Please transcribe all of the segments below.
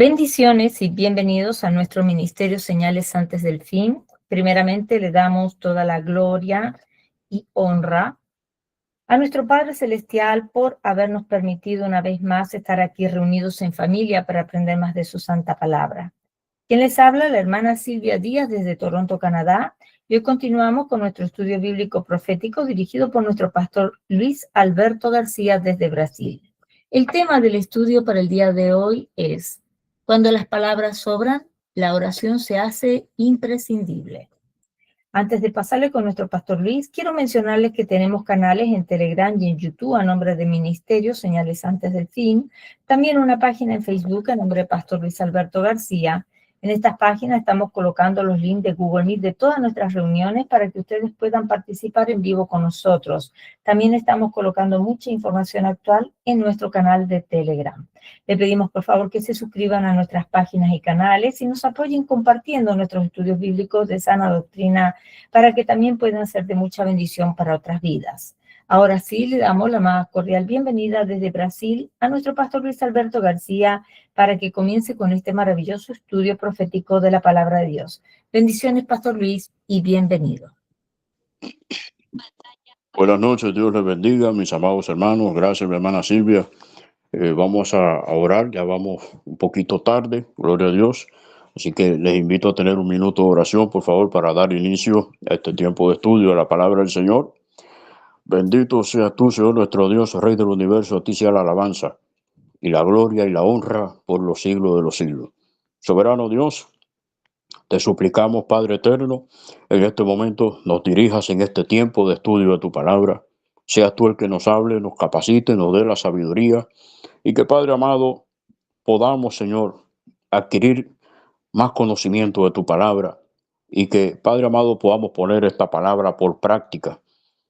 Bendiciones y bienvenidos a nuestro ministerio Señales Antes del Fin. Primeramente le damos toda la gloria y honra a nuestro Padre Celestial por habernos permitido una vez más estar aquí reunidos en familia para aprender más de su santa palabra. Quien les habla, la hermana Silvia Díaz desde Toronto, Canadá. Y hoy continuamos con nuestro estudio bíblico profético dirigido por nuestro pastor Luis Alberto García desde Brasil. El tema del estudio para el día de hoy es: cuando las palabras sobran, la oración se hace imprescindible. Antes de pasarle con nuestro pastor Luis, quiero mencionarles que tenemos canales en Telegram y en YouTube a nombre de Ministerio Señales Antes del Fin. También una página en Facebook a nombre de Pastor Luis Alberto García. En estas páginas estamos colocando los links de Google Meet de todas nuestras reuniones para que ustedes puedan participar en vivo con nosotros. También estamos colocando mucha información actual en nuestro canal de Telegram. Le pedimos por favor que se suscriban a nuestras páginas y canales y nos apoyen compartiendo nuestros estudios bíblicos de sana doctrina para que también puedan ser de mucha bendición para otras vidas. Ahora sí, le damos la más cordial bienvenida desde Brasil a nuestro pastor Luis Alberto García para que comience con este maravilloso estudio profético de la palabra de Dios. Bendiciones, pastor Luis, y bienvenido. Buenas noches, Dios les bendiga, mis amados hermanos. Gracias, mi hermana Silvia. Vamos a orar, ya vamos un poquito tarde, gloria a Dios. Así que les invito a tener un minuto de oración, por favor, para dar inicio a este tiempo de estudio de la palabra del Señor. Bendito seas tú, Señor nuestro Dios, Rey del universo, a ti sea la alabanza y la gloria y la honra por los siglos de los siglos. Soberano Dios, te suplicamos, Padre eterno, en este momento nos dirijas en este tiempo de estudio de tu palabra. Seas tú el que nos hable, nos capacite, nos dé la sabiduría y que, Padre amado, podamos, Señor, adquirir más conocimiento de tu palabra y que, Padre amado, podamos poner esta palabra por práctica,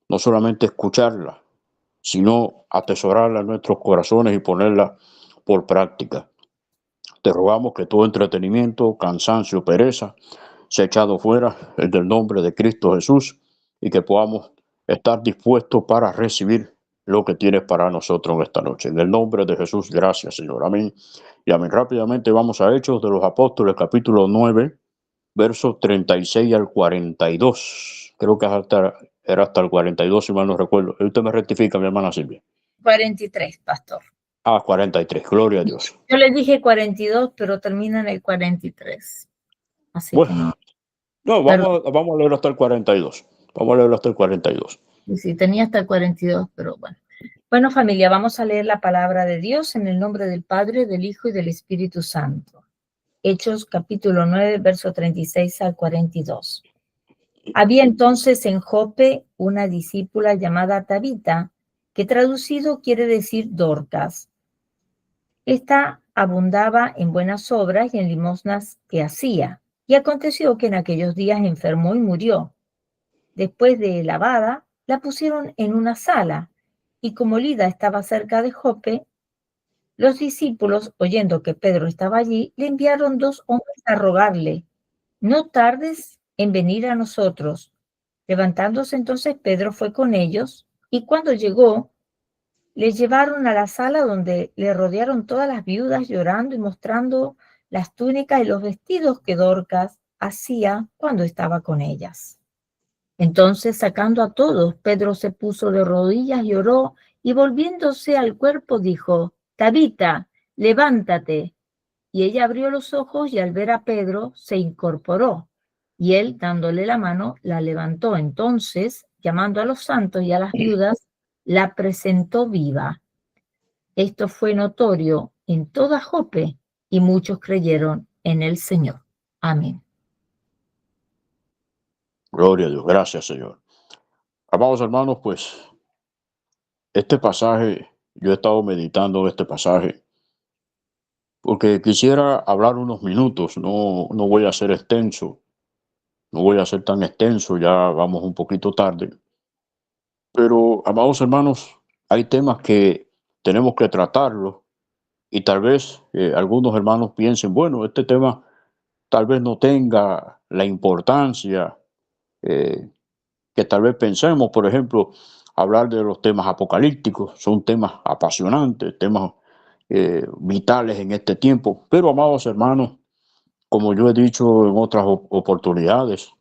no solamente escucharla, sino atesorarla en nuestros corazones y ponerla por práctica. Te rogamos que todo entretenimiento, cansancio, pereza sea echado fuera en el nombre de Cristo Jesús y que podamos estar dispuestos para recibir lo que tienes para nosotros en esta noche. En el nombre de Jesús, gracias, Señor. Amén. Y amén. Rápidamente vamos a Hechos de los Apóstoles, capítulo 9, versos 36 al 42. Creo que era hasta el 42, si mal no recuerdo. Usted me rectifica, mi hermana Silvia. 43, pastor. 43, gloria a Dios. Yo le dije 42, pero termina en el 43. Así bueno, que no. No, vamos a leer hasta el 42. Vamos a leer hasta el 42. Sí, tenía hasta el 42, pero bueno. Bueno, familia, vamos a leer la palabra de Dios en el nombre del Padre, del Hijo y del Espíritu Santo. Hechos capítulo 9, verso 36 al 42. Había entonces en Jope una discípula llamada Tabita, que traducido quiere decir Dorcas. Esta abundaba en buenas obras y en limosnas que hacía. Y aconteció que en aquellos días enfermó y murió. Después de lavada, la pusieron en una sala, y como Lida estaba cerca de Jope, los discípulos, oyendo que Pedro estaba allí, le enviaron 2 hombres a rogarle: no tardes en venir a nosotros. Levantándose entonces Pedro fue con ellos, y cuando llegó, le llevaron a la sala donde le rodearon todas las viudas llorando y mostrando las túnicas y los vestidos que Dorcas hacía cuando estaba con ellas. Entonces, sacando a todos, Pedro se puso de rodillas y oró, y volviéndose al cuerpo dijo: Tabita, levántate. Y ella abrió los ojos y al ver a Pedro se incorporó. Y él, dándole la mano, la levantó. Entonces, llamando a los santos y a las viudas, la presentó viva. Esto fue notorio en toda Jope, y muchos creyeron en el Señor. Amén. Gloria a Dios. Gracias, Señor. Amados hermanos, pues este pasaje, yo he estado meditando en este pasaje porque quisiera hablar unos minutos. No voy a ser extenso. No voy a ser tan extenso, ya vamos un poquito tarde. Pero, amados hermanos, hay temas que tenemos que tratarlos y tal vez algunos hermanos piensen, bueno, este tema tal vez no tenga la importancia que tal vez pensemos. Por ejemplo, hablar de los temas apocalípticos. Son temas apasionantes, temas vitales en este tiempo. Pero, amados hermanos, como yo he dicho en otras oportunidades,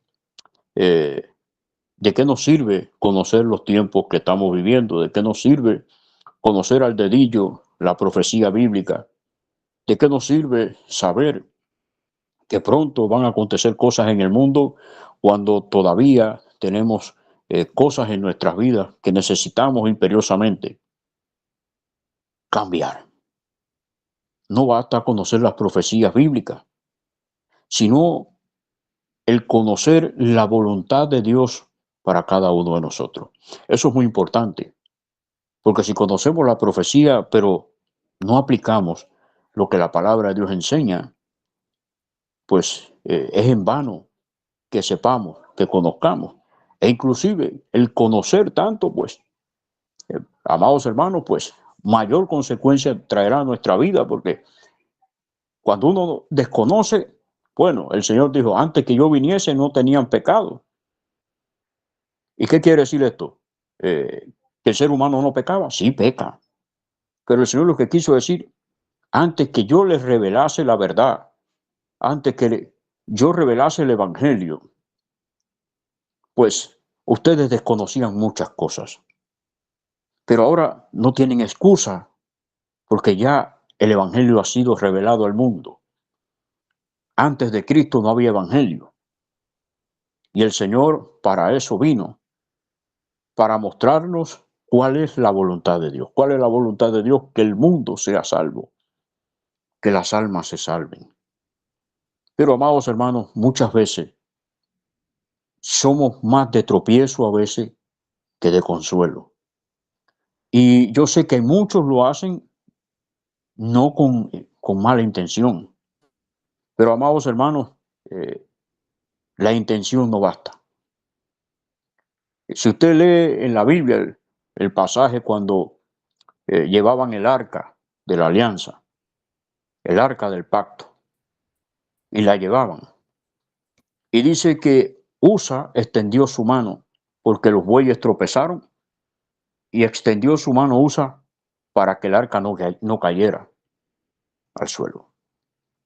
¿de qué nos sirve conocer los tiempos que estamos viviendo? ¿De qué nos sirve conocer al dedillo la profecía bíblica? ¿De qué nos sirve saber que pronto van a acontecer cosas en el mundo cuando todavía tenemos cosas en nuestras vidas que necesitamos imperiosamente cambiar? No basta conocer las profecías bíblicas, sino el conocer la voluntad de Dios para cada uno de nosotros. Eso es muy importante, porque si conocemos la profecía, pero no aplicamos lo que la palabra de Dios enseña, pues es en vano que sepamos, que conozcamos. E inclusive el conocer tanto, pues, amados hermanos, pues mayor consecuencia traerá a nuestra vida, porque cuando uno desconoce, bueno, el Señor dijo, antes que yo viniese no tenían pecado. ¿Y qué quiere decir esto? ¿Que el ser humano no pecaba? Sí, peca. Pero el Señor lo que quiso decir, antes que yo les revelase la verdad, antes que yo revelase el Evangelio, pues ustedes desconocían muchas cosas. Pero ahora no tienen excusa porque ya el Evangelio ha sido revelado al mundo. Antes de Cristo no había Evangelio. Y el Señor para eso vino, para mostrarnos cuál es la voluntad de Dios. ¿Cuál es la voluntad de Dios? Que el mundo sea salvo, que las almas se salven. Pero, amados hermanos, muchas veces somos más de tropiezo a veces que de consuelo. Y yo sé que muchos lo hacen no con mala intención. Pero, amados hermanos, eh, la intención no basta. Si usted lee en la Biblia el pasaje cuando llevaban el arca de la alianza, el arca del pacto, y la llevaban. Y dice que Usa extendió su mano porque los bueyes tropezaron y extendió su mano Usa para que el arca no cayera al suelo.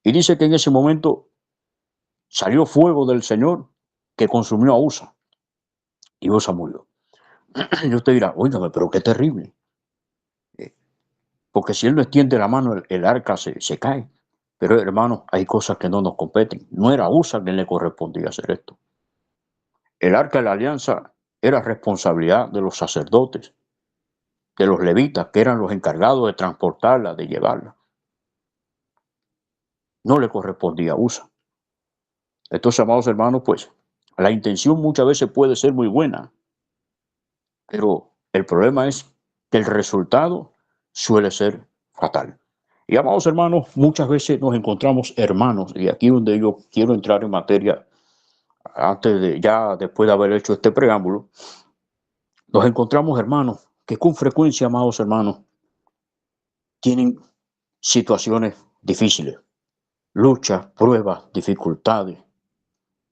Y dice que en ese momento salió fuego del Señor que consumió a Usa y Usa murió. Y usted dirá, óigame, pero qué terrible. Porque si él no extiende la mano, el arca se cae. Pero hermanos, hay cosas que no nos competen. No era Usa quien le correspondía hacer esto. El arca de la alianza era responsabilidad de los sacerdotes, de los levitas, que eran los encargados de transportarla, de llevarla. No le correspondía a Usa. Entonces, amados hermanos, pues la intención muchas veces puede ser muy buena, pero el problema es que el resultado suele ser fatal. Y amados hermanos, muchas veces nos encontramos hermanos, y aquí donde yo quiero entrar en materia, después de haber hecho este preámbulo, nos encontramos hermanos que con frecuencia, amados hermanos, tienen situaciones difíciles, luchas, pruebas, dificultades.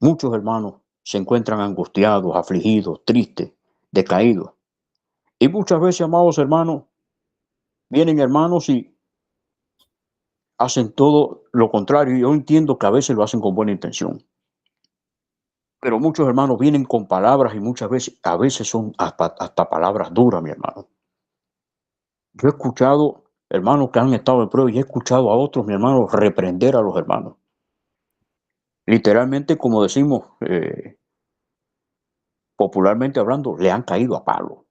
Muchos hermanos se encuentran angustiados, afligidos, tristes, decaídos. Y muchas veces, amados hermanos, vienen hermanos y hacen todo lo contrario. Yo entiendo que a veces lo hacen con buena intención. Pero muchos hermanos vienen con palabras y muchas veces, a veces son hasta palabras duras, mi hermano. Yo he escuchado hermanos que han estado en prueba y he escuchado a otros, mi hermano, reprender a los hermanos. Literalmente, como decimos popularmente hablando, le han caído a palo.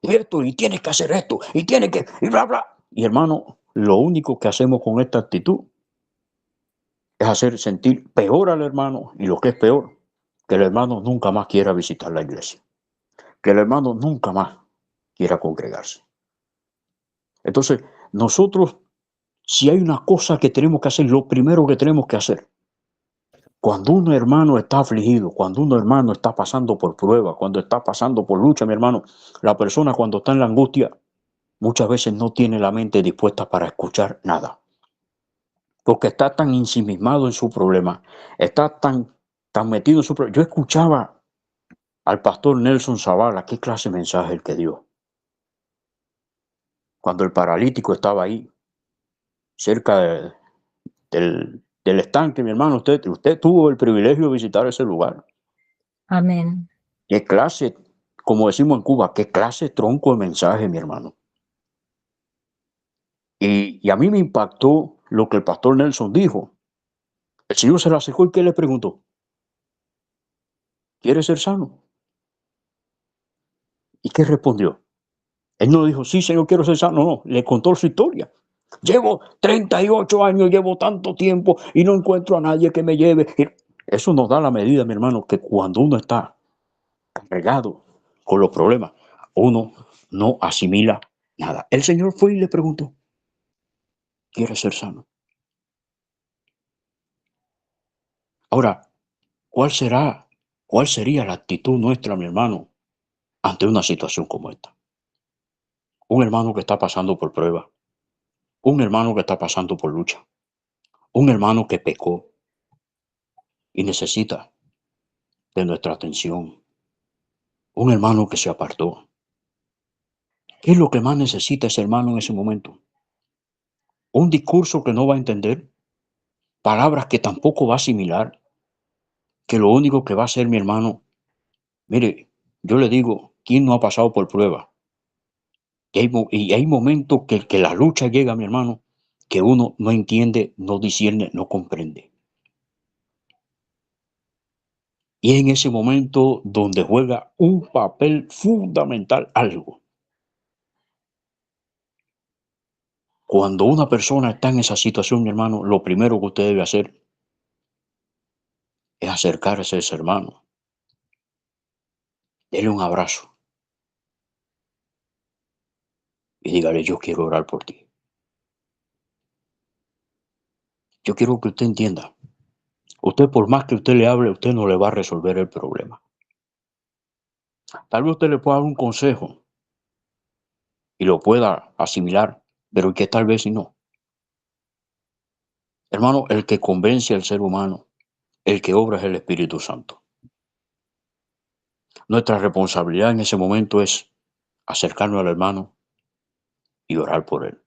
Y esto, y tienes que hacer esto, y tienes que, y bla, bla. Y hermano, lo único que hacemos con esta actitud es hacer sentir peor al hermano, y lo que es peor, que el hermano nunca más quiera visitar la iglesia, que el hermano nunca más quiera congregarse. Entonces, nosotros, si hay una cosa que tenemos que hacer, lo primero que tenemos que hacer, cuando un hermano está afligido, cuando un hermano está pasando por prueba, cuando está pasando por lucha, mi hermano, la persona cuando está en la angustia, muchas veces no tiene la mente dispuesta para escuchar nada. Porque está tan ensimismado en su problema, está tan metido en su problema. Yo escuchaba al pastor Nelson Zavala, qué clase de mensaje el que dio. Cuando el paralítico estaba ahí, cerca del estanque, mi hermano. Usted tuvo el privilegio de visitar ese lugar. Amén. ¿Qué clase, como decimos en Cuba, qué clase tronco de mensaje, mi hermano? Y a mí me impactó lo que el pastor Nelson dijo. El Señor se le acercó y ¿qué le preguntó? ¿Quieres ser sano? ¿Y qué respondió? Él no dijo, sí, Señor, quiero ser sano. No, le contó su historia. Llevo 38 años, llevo tanto tiempo y no encuentro a nadie que me lleve. Y eso nos da la medida, mi hermano, que cuando uno está cargado con los problemas, uno no asimila nada. El Señor fue y le preguntó, ¿quieres ser sano? Ahora, cuál sería la actitud nuestra, mi hermano, ante una situación como esta? Un hermano que está pasando por prueba, un hermano que está pasando por lucha, un hermano que pecó y necesita de nuestra atención, un hermano que se apartó. ¿Qué es lo que más necesita ese hermano en ese momento? Un discurso que no va a entender, palabras que tampoco va a asimilar, que lo único que va a hacer mi hermano, mire, yo le digo, ¿quién no ha pasado por prueba? Y hay momentos que la lucha llega, mi hermano, que uno no entiende, no discierne, no comprende. Y es en ese momento donde juega un papel fundamental algo. Cuando una persona está en esa situación, mi hermano, lo primero que usted debe hacer es acercarse a ese hermano, dele un abrazo y dígale, yo quiero orar por ti. Yo quiero que usted entienda. Usted, por más que usted le hable, usted no le va a resolver el problema. Tal vez usted le pueda dar un consejo y lo pueda asimilar, pero que tal vez si no. Hermano, el que convence al ser humano, el que obra es el Espíritu Santo. Nuestra responsabilidad en ese momento es acercarnos al hermano y orar por él.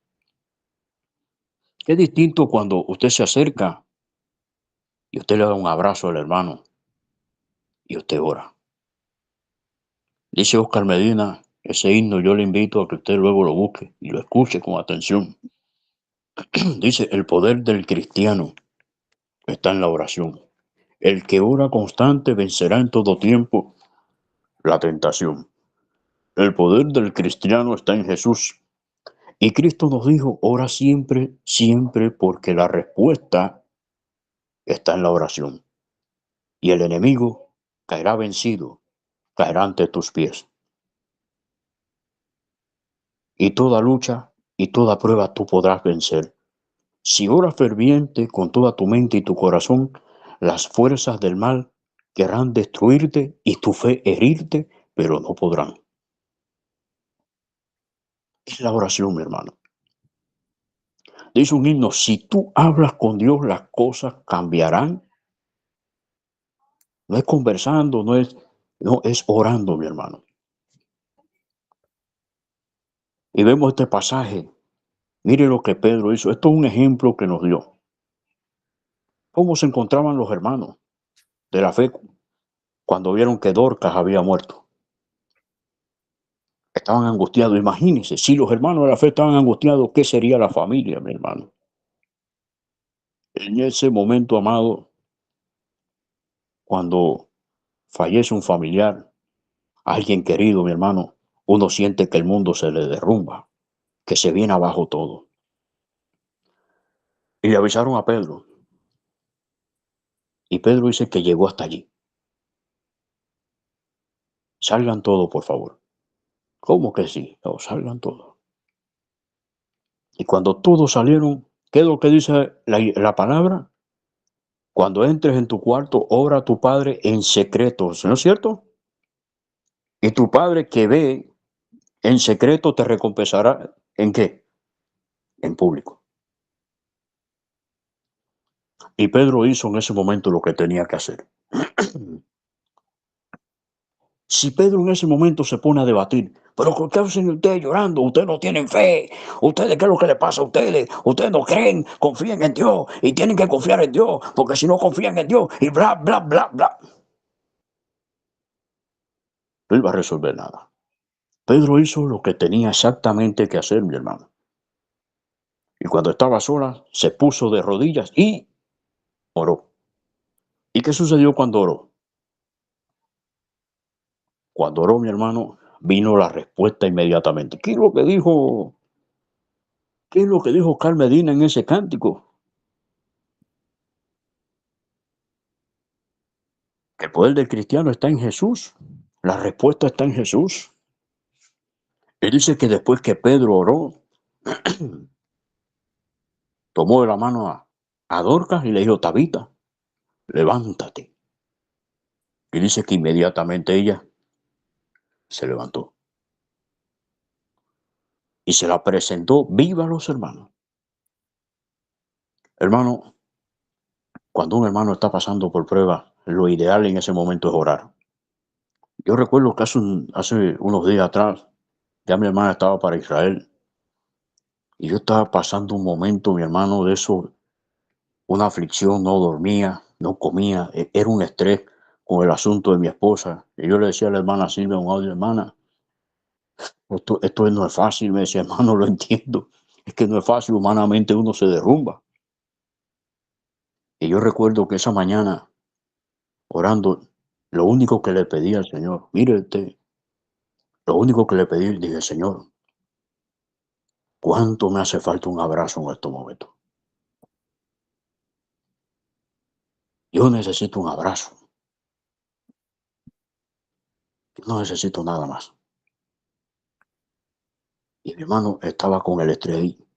Es distinto cuando usted se acerca y usted le da un abrazo al hermano y usted ora. Dice Oscar Medina, ese himno yo le invito a que usted luego lo busque y lo escuche con atención. Dice, el poder del cristiano está en la oración. El que ora constante vencerá en todo tiempo la tentación. El poder del cristiano está en Jesús. Y Cristo nos dijo, ora siempre, siempre, porque la respuesta está en la oración. Y el enemigo caerá vencido, caerá ante tus pies. Y toda lucha y toda prueba tú podrás vencer. Si oras ferviente con toda tu mente y tu corazón, las fuerzas del mal querrán destruirte y tu fe herirte, pero no podrán. Es la oración, mi hermano. Dice un himno, si tú hablas con Dios, las cosas cambiarán. No es conversando, no es orando, mi hermano. Y vemos este pasaje. Mire lo que Pedro hizo. Esto es un ejemplo que nos dio. ¿Cómo se encontraban los hermanos de la fe cuando vieron que Dorcas había muerto? Estaban angustiados. Imagínense, si los hermanos de la fe estaban angustiados, ¿qué sería la familia, mi hermano? En ese momento, amado, cuando fallece un familiar, alguien querido, mi hermano, uno siente que el mundo se le derrumba, que se viene abajo todo. Y le avisaron a Pedro. Y Pedro dice que llegó hasta allí. Salgan todos, por favor. ¿Cómo que sí? No, salgan todos. Y cuando todos salieron, ¿qué es lo que dice la palabra? Cuando entres en tu cuarto, ora a tu Padre en secreto, ¿no es cierto? Y tu Padre que ve en secreto te recompensará. ¿En qué? En público. Y Pedro hizo en ese momento lo que tenía que hacer. Si Pedro en ese momento se pone a debatir, pero ¿qué hacen ustedes llorando? Ustedes no tienen fe. ¿Ustedes qué es lo que les pasa a ustedes? Ustedes no creen, confíen en Dios y tienen que confiar en Dios, porque si no confían en Dios y bla, bla, bla, bla, no iba a resolver nada. Pedro hizo lo que tenía exactamente que hacer, mi hermano. Y cuando estaba sola, se puso de rodillas y oró. ¿Y qué sucedió cuando oró? Cuando oró, mi hermano, vino la respuesta inmediatamente. ¿Qué es lo que dijo Carl Medina en ese cántico? Que el poder del cristiano está en Jesús. La respuesta está en Jesús. Él dice que después que Pedro oró, tomó de la mano a Dorcas y le dijo, Tabita, levántate. Y dice que inmediatamente ella se levantó. Y se la presentó viva a los hermanos. Hermano, cuando un hermano está pasando por prueba, lo ideal en ese momento es orar. Yo recuerdo que hace unos días atrás, ya mi hermana estaba para Israel. Y yo estaba pasando un momento, mi hermano, de eso, una aflicción, no dormía, no comía, era un estrés con el asunto de mi esposa. Y yo le decía a la hermana Silvia, un audio, hermana, esto no es fácil. Me decía, hermano, lo entiendo. Es que no es fácil, humanamente uno se derrumba. Y yo recuerdo que esa mañana, orando, lo único que le pedí al Señor, mire usted, lo único que le pedí, dije, Señor, ¿cuánto me hace falta un abrazo en estos momentos? Yo necesito un abrazo, no necesito nada más. Y mi hermano estaba con el estrés ahí.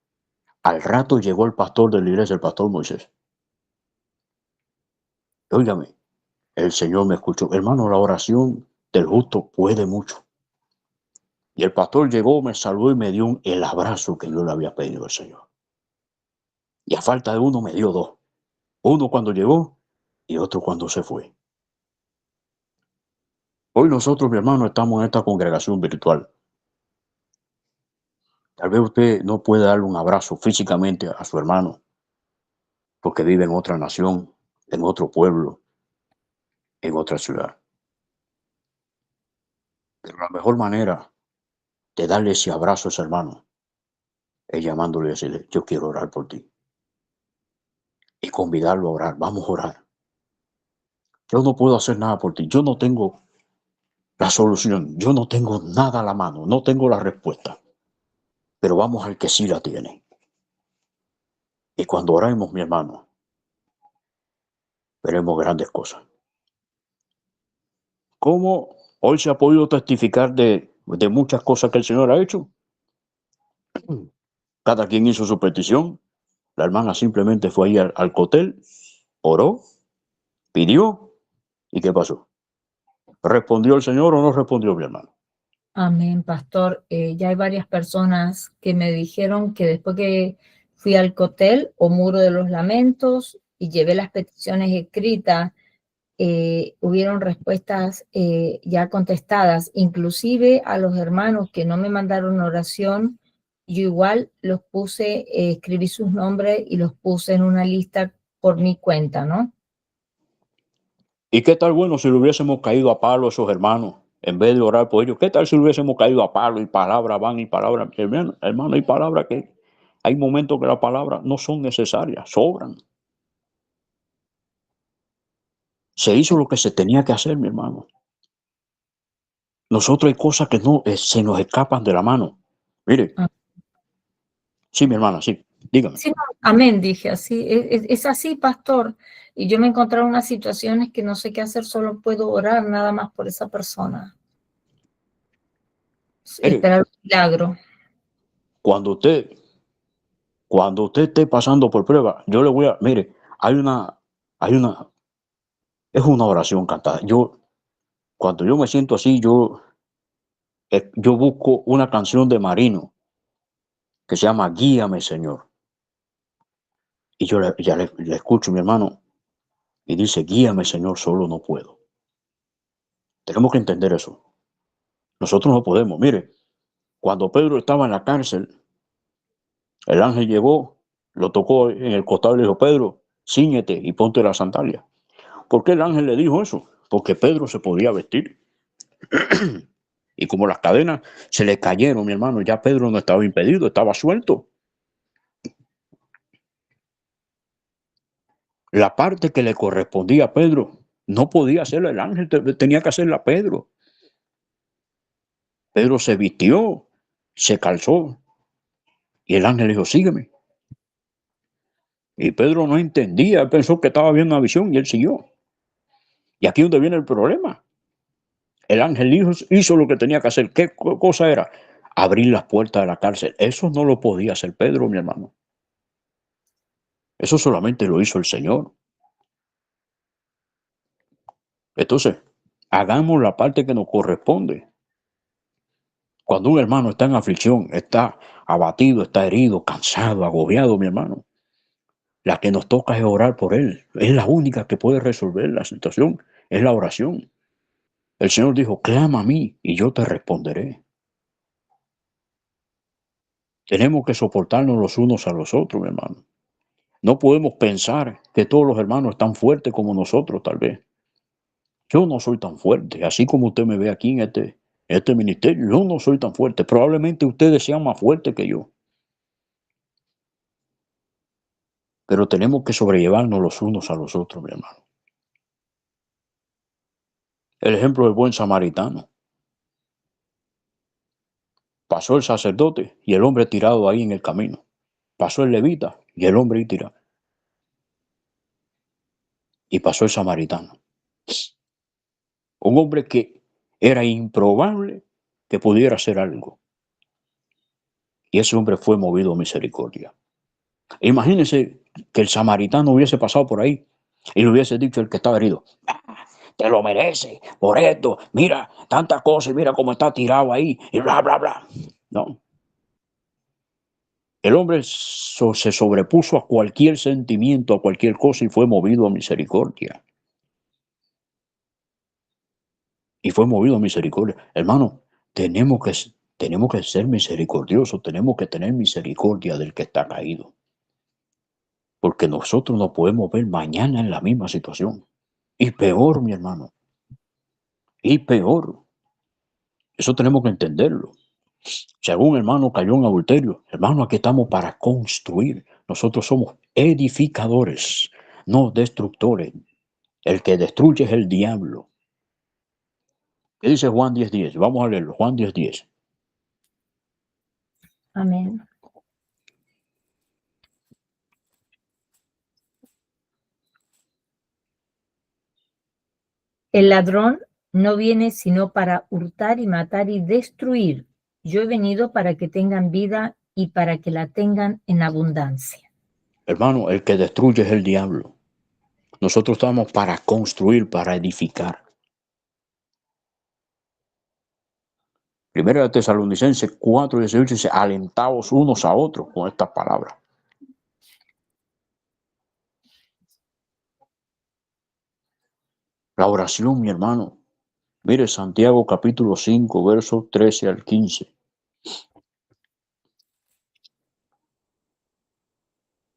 Al rato llegó el pastor de la iglesia, el pastor Moisés. Óigame, el Señor me escuchó. Hermano, la oración del justo puede mucho. Y el pastor llegó, me saludó y me dio el abrazo que yo le había pedido al Señor. Y a falta de uno me dio dos. Uno cuando llegó y otro cuando se fue. Hoy nosotros, mi hermano, estamos en esta congregación virtual. Tal vez usted no puede darle un abrazo físicamente a su hermano porque vive en otra nación, en otro pueblo, en otra ciudad. Pero la mejor manera de darle ese abrazo a ese hermano es llamándole y decirle, yo quiero orar por ti. Y convidarlo a orar, vamos a orar. Yo no puedo hacer nada por ti, yo no tengo la solución, yo no tengo nada a la mano, no tengo la respuesta, pero vamos al que sí la tiene. Y cuando oremos, mi hermano, veremos grandes cosas. ¿Cómo hoy se ha podido testificar de muchas cosas que el Señor ha hecho? Cada quien hizo su petición. La hermana simplemente fue ahí al cotel, oró, pidió, ¿y qué pasó? ¿Respondió el Señor o no respondió, mi hermano? Amén, pastor. Ya hay varias personas que me dijeron que después que fui al cotel o Muro de los Lamentos y llevé las peticiones escritas, hubieron respuestas ya contestadas, inclusive a los hermanos que no me mandaron oración, yo igual los puse, escribí sus nombres y los puse en una lista por mi cuenta, ¿no? ¿Y qué tal, bueno, si le hubiésemos caído a palo a esos hermanos, en vez de orar por ellos? ¿Qué tal si le hubiésemos caído a palo y palabras van y palabras? Hermano, hay palabras que, hay momentos que las palabras no son necesarias, sobran. Se hizo lo que se tenía que hacer, mi hermano. Nosotros hay cosas que no se nos escapan de la mano. Mire, Ah, sí, mi hermana, sí, dígame. sí, no, amén, dije así, es así, pastor. Y yo me encontré en unas situaciones que no sé qué hacer, solo puedo orar nada más por esa persona, Mire, esperar un milagro. cuando usted, cuando usted esté pasando por prueba, yo le voy a, mire, hay una, es una oración cantada. Cuando yo me siento así, yo busco una canción de Marino que se llama Guíame, Señor. Y yo le escucho, mi hermano, y dice, guíame, Señor, solo no puedo. Tenemos que entender eso. Nosotros no podemos. Mire, cuando Pedro estaba en la cárcel, el ángel llegó, lo tocó en el costado y le dijo, Pedro, cíñete y ponte la sandalia. ¿Por qué el ángel le dijo eso? Porque Pedro se podía vestir. Y como las cadenas se le cayeron, mi hermano, ya Pedro no estaba impedido, estaba suelto. La parte que le correspondía a Pedro no podía hacerla el ángel, tenía que hacerla Pedro. Pedro se vistió, se calzó y el ángel le dijo, sígueme. Y Pedro no entendía, pensó que estaba viendo una visión y él siguió. Y aquí es donde viene el problema. El ángel hizo lo que tenía que hacer. ¿Qué cosa era? Abrir las puertas de la cárcel. Eso no lo podía hacer Pedro, mi hermano. Eso solamente lo hizo el Señor. Entonces, hagamos la parte que nos corresponde. Cuando un hermano está en aflicción, está abatido, está herido, cansado, agobiado, mi hermano, la que nos toca es orar por él. Es la única que puede resolver la situación. Es la oración. El Señor dijo, clama a mí y yo te responderé. Tenemos que soportarnos los unos a los otros, mi hermano. No podemos pensar que todos los hermanos están fuertes como nosotros, tal vez. Yo no soy tan fuerte, así como usted me ve aquí en este ministerio, yo no soy tan fuerte. Probablemente ustedes sean más fuertes que yo. Pero tenemos que sobrellevarnos los unos a los otros, mi hermano. El ejemplo del buen samaritano. Pasó el sacerdote y el hombre tirado ahí en el camino. Pasó el levita y el hombre ahí tirado. Y pasó el samaritano. Un hombre que era improbable que pudiera hacer algo. Y ese hombre fue movido a misericordia. Imagínense que el samaritano hubiese pasado por ahí y le hubiese dicho el que estaba herido, te lo merece por esto, mira tantas cosas, mira cómo está tirado ahí y bla, bla, bla. No. El hombre se sobrepuso a cualquier sentimiento, a cualquier cosa y fue movido a misericordia. Y fue movido a misericordia. Hermano, tenemos que ser misericordiosos, tenemos que tener misericordia del que está caído. Porque nosotros no podemos ver mañana en la misma situación. Y peor, mi hermano. Y peor. Eso tenemos que entenderlo. Si algún hermano cayó en adulterio, hermano, aquí estamos para construir. Nosotros somos edificadores, no destructores. El que destruye es el diablo. ¿Qué dice Juan 10:10? Vamos a leerlo. Juan 10:10. Amén. El ladrón no viene sino para hurtar y matar y destruir. Yo he venido para que tengan vida y para que la tengan en abundancia. Hermano, el que destruye es el diablo. Nosotros estamos para construir, para edificar. Primera de Tesalonicenses 4:18 dice, alentaos unos a otros con estas palabras. La oración, mi hermano. Mire Santiago capítulo 5, versos 13 al 15.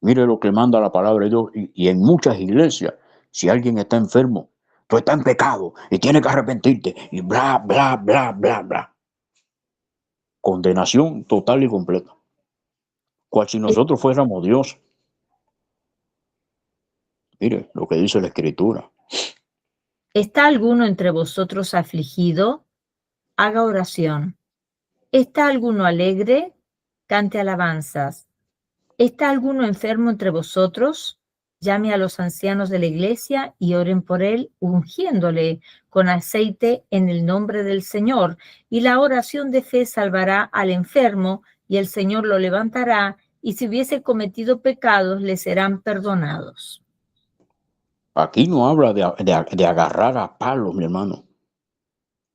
Mire lo que manda la palabra de Dios. Y en muchas iglesias, si alguien está enfermo, tú estás en pecado y tienes que arrepentirte. Y bla, bla, bla, bla, bla. Condenación total y completa. Cual si nosotros fuéramos Dios. Mire lo que dice la Escritura. ¿Está alguno entre vosotros afligido? Haga oración. ¿Está alguno alegre? Cante alabanzas. ¿Está alguno enfermo entre vosotros? Llame a los ancianos de la iglesia y oren por él, ungiéndole con aceite en el nombre del Señor. Y la oración de fe salvará al enfermo, y el Señor lo levantará, y si hubiese cometido pecados, le serán perdonados. Aquí no habla de agarrar a palos, mi hermano.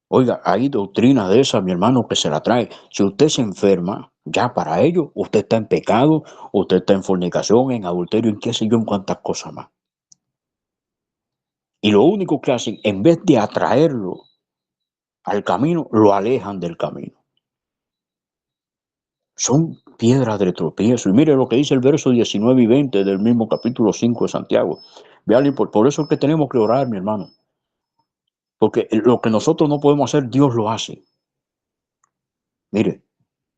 Oiga, hay doctrina de esa, mi hermano, que se la trae. Si usted se enferma, ya para ello, usted está en pecado, usted está en fornicación, en adulterio, en qué sé yo, en cuántas cosas más. Y lo único que hacen, en vez de atraerlo al camino, lo alejan del camino. Son piedras de tropiezo. Y mire lo que dice el verso 19 y 20 del mismo capítulo 5 de Santiago. Vean, por eso es que tenemos que orar, mi hermano. Porque lo que nosotros no podemos hacer, Dios lo hace. Mire.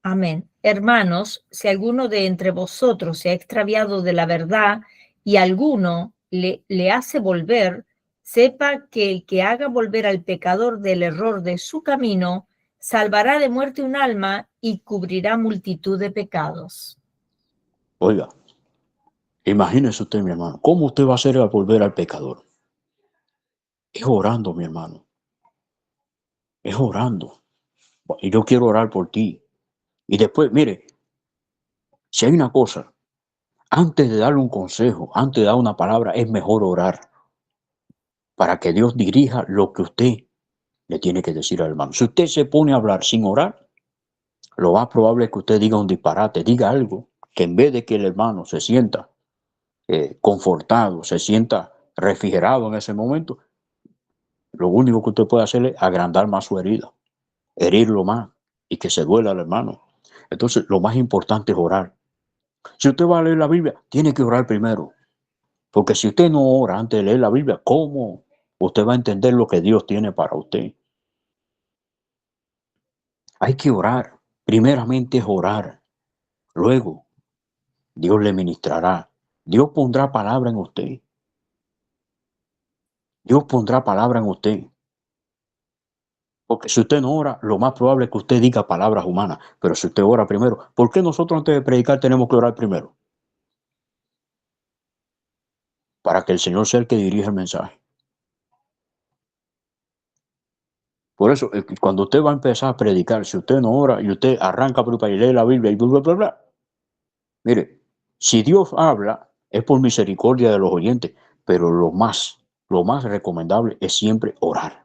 Amén. Hermanos, si alguno de entre vosotros se ha extraviado de la verdad y alguno le hace volver, sepa que el que haga volver al pecador del error de su camino, salvará de muerte un alma y cubrirá multitud de pecados. Oiga, imagínese usted, mi hermano, ¿cómo usted va a hacer a volver al pecador? Es orando, mi hermano. Es orando. Y yo quiero orar por ti. Y después, mire, si hay una cosa, antes de darle un consejo, antes de dar una palabra, es mejor orar para que Dios dirija lo que usted le tiene que decir al hermano. Si usted se pone a hablar sin orar, lo más probable es que usted diga un disparate, diga algo que en vez de que el hermano se sienta confortado, se sienta refrigerado en ese momento, lo único que usted puede hacer es agrandar más su herida, herirlo más y que se duela al hermano. Entonces, lo más importante es orar. Si usted va a leer la Biblia, tiene que orar primero. Porque si usted no ora antes de leer la Biblia, ¿cómo usted va a entender lo que Dios tiene para usted? Hay que orar. Primeramente es orar. Luego, Dios le ministrará. Dios pondrá palabra en usted. Dios pondrá palabra en usted. Porque si usted no ora, lo más probable es que usted diga palabras humanas. Pero si usted ora primero, ¿por qué nosotros antes de predicar tenemos que orar primero? Para que el Señor sea el que dirija el mensaje. Por eso, cuando usted va a empezar a predicar, si usted no ora y usted arranca por y lee la Biblia y bla, bla, bla, mire, si Dios habla, es por misericordia de los oyentes, pero lo más recomendable es siempre orar.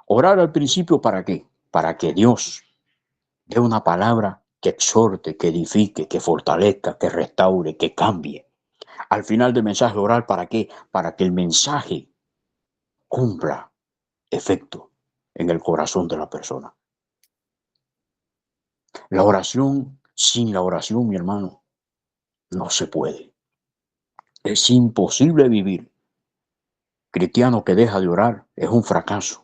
Orar al principio, ¿para qué? Para que Dios dé una palabra que exhorte, que edifique, que fortalezca, que restaure, que cambie. Al final del mensaje, orar, ¿para qué? Para que el mensaje cumpla efecto en el corazón de la persona. La oración, sin la oración, mi hermano, no se puede. Es imposible vivir. Cristiano que deja de orar es un fracaso.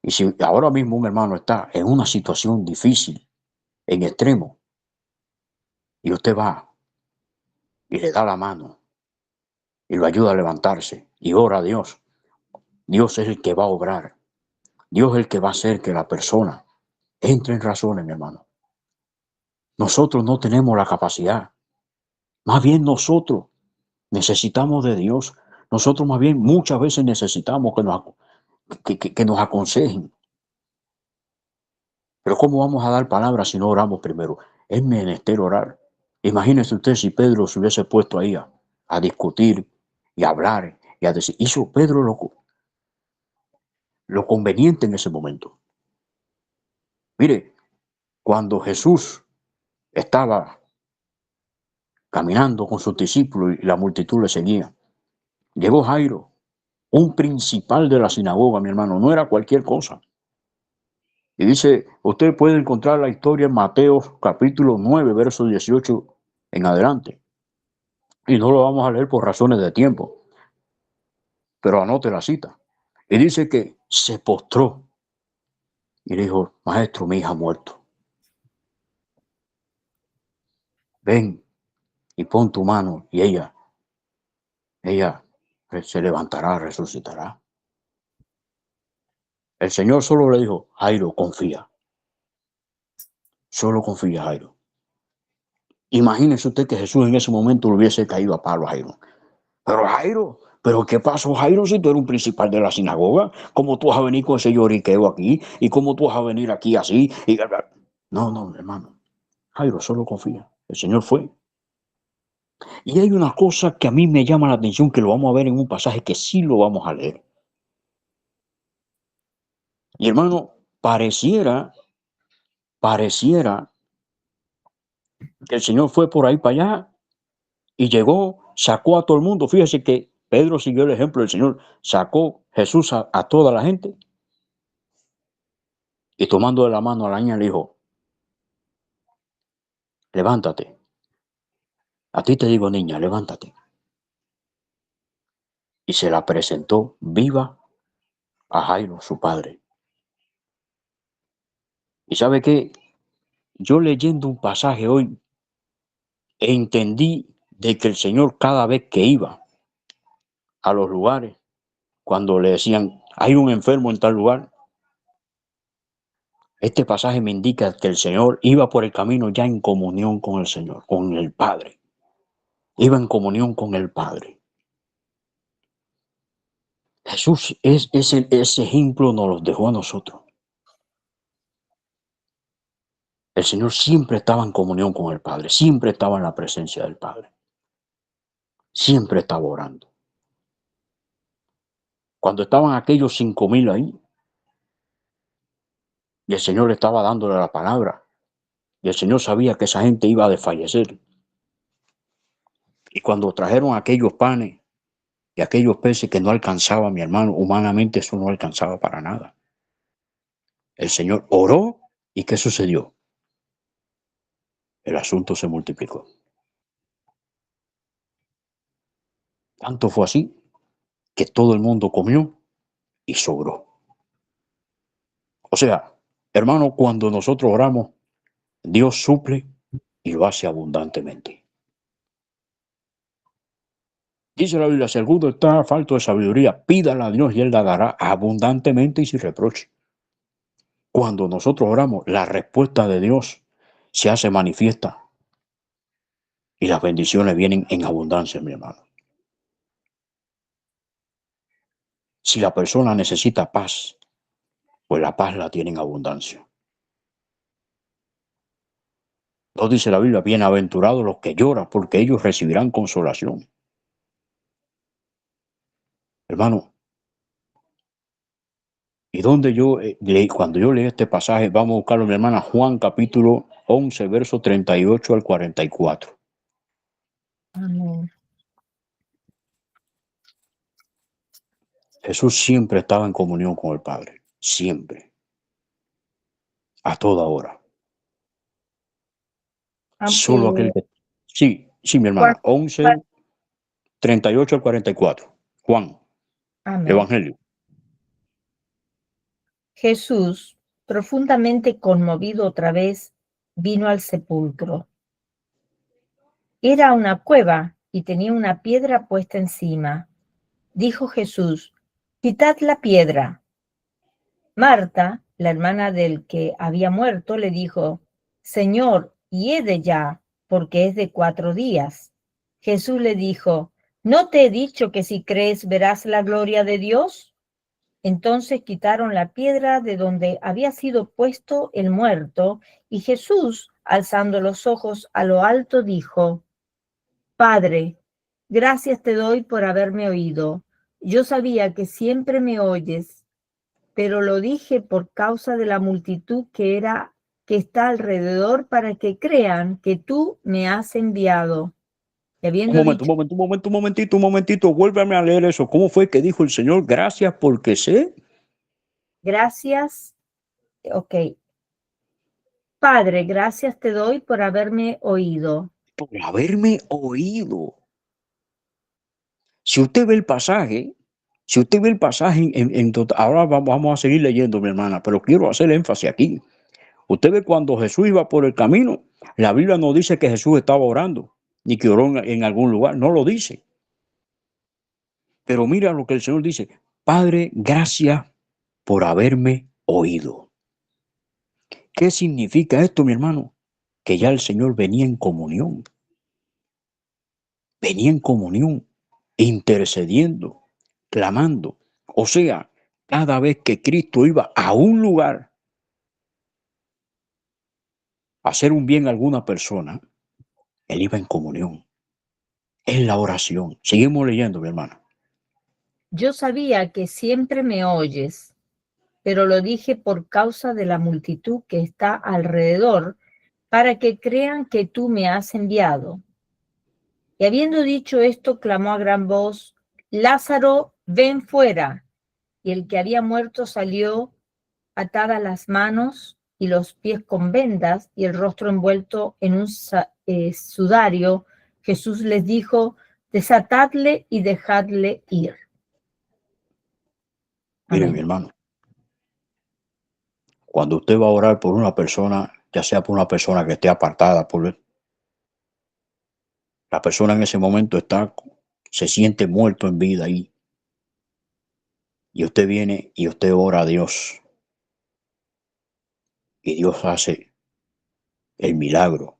Y si ahora mismo un hermano está en una situación difícil, en extremo, y usted va y le da la mano y lo ayuda a levantarse y ora a Dios, Dios es el que va a obrar. Dios es el que va a hacer que la persona entre en razones, mi hermano. Nosotros no tenemos la capacidad. Más bien nosotros necesitamos de Dios. Nosotros más bien muchas veces necesitamos que nos aconsejen. Pero ¿cómo vamos a dar palabras si no oramos primero? Es menester orar. Imagínese usted si Pedro se hubiese puesto ahí a discutir y a hablar y a decir, hizo Pedro lo conveniente en ese momento. Mire, cuando Jesús estaba caminando con sus discípulos y la multitud le seguía, llegó Jairo, un principal de la sinagoga, mi hermano, no era cualquier cosa. Y dice, usted puede encontrar la historia en Mateo capítulo 9, verso 18 en adelante. Y no lo vamos a leer por razones de tiempo, pero anote la cita. Y dice que se postró y le dijo, maestro, mi hija ha muerto. Ven y pon tu mano y ella se levantará, resucitará. El Señor solo le dijo, Jairo, confía. Solo confía, Jairo. Imagínese usted que Jesús en ese momento le hubiese caído a palo a Jairo. Pero Jairo, ¿pero qué pasó, Jairo, si tú eres un principal de la sinagoga? ¿Cómo tú vas a venir con ese lloriqueo aquí? ¿Y cómo tú vas a venir aquí así? No, no, hermano. Jairo, solo confía. El Señor fue. Y hay una cosa que a mí me llama la atención, que lo vamos a ver en un pasaje que sí lo vamos a leer. Y hermano, pareciera que el Señor fue por ahí para allá y llegó, sacó a todo el mundo. Fíjese que Pedro siguió el ejemplo del Señor, sacó Jesús a toda la gente y tomando de la mano a la niña le dijo, levántate. A ti te digo, niña, levántate. Y se la presentó viva a Jairo, su padre. ¿Y sabe qué? Yo leyendo un pasaje hoy entendí de que el Señor cada vez que iba a los lugares, cuando le decían, hay un enfermo en tal lugar, este pasaje me indica que el Señor iba por el camino ya en comunión con el Señor, con el Padre. Iba en comunión con el Padre. Jesús ese ejemplo nos lo dejó a nosotros. El Señor siempre estaba en comunión con el Padre, siempre estaba en la presencia del Padre, siempre estaba orando. Cuando estaban aquellos 5,000 ahí, y el Señor le estaba dándole la palabra, y el Señor sabía que esa gente iba a desfallecer. Y cuando trajeron aquellos panes y aquellos peces que no alcanzaba, mi hermano, humanamente eso no alcanzaba para nada. El Señor oró, ¿y qué sucedió? El asunto se multiplicó. Tanto fue así que todo el mundo comió y sobró. O sea, hermano, cuando nosotros oramos, Dios suple y lo hace abundantemente. Dice la Biblia, si alguno está falto de sabiduría, pídala a Dios y Él la dará abundantemente y sin reproche. Cuando nosotros oramos, la respuesta de Dios se hace manifiesta y las bendiciones vienen en abundancia, mi hermano. Si la persona necesita paz, pues la paz la tiene en abundancia. Nos dice la Biblia, bienaventurados los que lloran, porque ellos recibirán consolación. Hermano, y donde yo leí, cuando yo leí este pasaje, vamos a buscarlo, mi hermana, Juan capítulo 11, verso 38 al 44. Amén. Jesús siempre estaba en comunión con el Padre, siempre, a toda hora. Solo aquel que... Sí, mi hermana, 11, 38 al 44. Juan, Amén. Evangelio. Jesús, profundamente conmovido otra vez, vino al sepulcro. Era una cueva y tenía una piedra puesta encima. Dijo Jesús, quitad la piedra. Marta, la hermana del que había muerto, le dijo, Señor, hiede ya, porque es de 4 días. Jesús le dijo, ¿no te he dicho que si crees verás la gloria de Dios? Entonces quitaron la piedra de donde había sido puesto el muerto, y Jesús, alzando los ojos a lo alto, dijo, Padre, gracias te doy por haberme oído. Yo sabía que siempre me oyes, pero lo dije por causa de la multitud que está alrededor, para que crean que tú me has enviado. Y habiendo dicho, Un momentito, vuélvame a leer eso. ¿Cómo fue que dijo el Señor? Gracias porque sé. gracias, ok. Padre, gracias te doy por haberme oído. Por haberme oído. Si usted ve el pasaje, ahora vamos a seguir leyendo, mi hermana, pero quiero hacer énfasis aquí. Usted ve cuando Jesús iba por el camino, la Biblia no dice que Jesús estaba orando, ni que oró en algún lugar, no lo dice. Pero mira lo que el Señor dice, Padre, gracias por haberme oído. ¿Qué significa esto, mi hermano? Que ya el Señor venía en comunión, intercediendo, clamando. O sea, cada vez que Cristo iba a un lugar a hacer un bien a alguna persona, Él iba en comunión. Es la oración. Seguimos leyendo, mi hermana. Yo sabía que siempre me oyes, pero lo dije por causa de la multitud que está alrededor, para que crean que tú me has enviado. Y habiendo dicho esto, clamó a gran voz, Lázaro, ven fuera. Y el que había muerto salió, atadas las manos y los pies con vendas y el rostro envuelto en un sudario, Jesús les dijo: desatadle y dejadle ir. Mire, Amén. mi hermano, cuando usted va a orar por una persona, ya sea por una persona que esté apartada por él, la persona en ese momento se siente muerto en vida ahí, y usted viene y usted ora a Dios, y Dios hace el milagro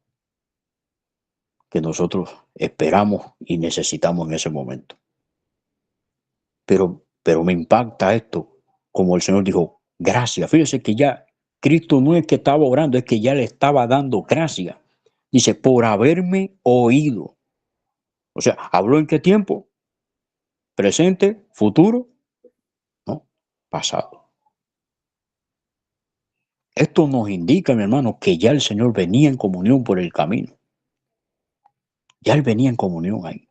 que nosotros esperamos y necesitamos en ese momento. Pero me impacta esto, como el Señor dijo, gracias. Fíjese que ya Cristo no es que estaba orando, es que ya le estaba dando gracias. Dice, por haberme oído. O sea, ¿habló en qué tiempo? ¿Presente? ¿Futuro? No, pasado. Esto nos indica, mi hermano, que ya el Señor venía en comunión por el camino. Ya Él venía en comunión ahí.